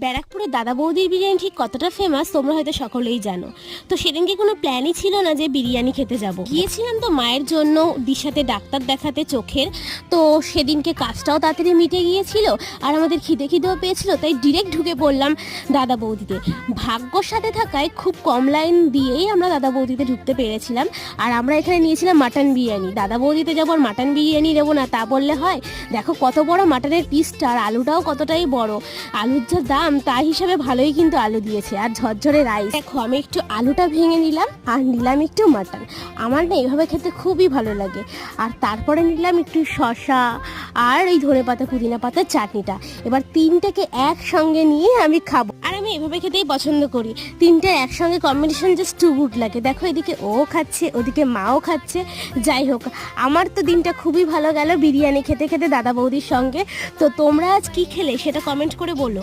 ব্যারাকপুরের দাদা বৌদির বিরিয়ানি ঠিক কতটা ফেমাস তোমরা হয়তো সকলেই জানো। তো সেদিনকে কোনো প্ল্যানই ছিল না যে বিরিয়ানি খেতে যাব। গিয়েছিলাম তো মায়ের জন্য দিশাতে ডাক্তার দেখাতে চোখের। তো সেদিনকে কাজটাও তাড়াতাড়ি মিটে গিয়েছিল আর আমাদের খিদেও পেয়েছিল, তাই ডিরেক্ট ঢুকে পড়লাম দাদা বৌদিতে। ভাগ্যর সাথে থাকায় খুব কম লাইন দিয়েই আমরা দাদা বৌদিতে ঢুকতে পেরেছিলাম। আর আমরা এখানে নিয়েছিলাম মাটন বিরিয়ানি। দাদা বৌদিতে যাবো আর মাটন বিরিয়ানি নেবো না তা বললে হয়? দেখো কত বড় মাটনের পিসটা, আর আলুটাও কতটাই বড়। আলুর যা দাম তাই হিসাবে ভালোই কিন্তু আলু দিয়েছে, আর ঝরঝরে রাইস। দেখো আমি একটু আলুটা ভেঙে নিলাম আর নিলাম একটু মাটন। আমার না এইভাবে খেতে খুবই ভালো লাগে। আর তারপরে নিলাম একটু শসা আর এই ধনেপাতা পুদিনা পাতার চাটনিটা। এবার তিনটাকে একসঙ্গে নিয়ে আমি খাবো, আর আমি এভাবে খেতেই পছন্দ করি। তিনটে একসঙ্গে কম্বিনেশন জাস্ট টু গুড লাগে। দেখো এদিকে ও খাচ্ছে, ওদিকে মাও খাচ্ছে। যাই হোক, আমার তো দিনটা খুবই ভালো গেল বিরিয়ানি খেতে খেতে দাদা বৌদির সঙ্গে। তো তোমরা আজ কি খেলে সেটা কমেন্ট করে বলো।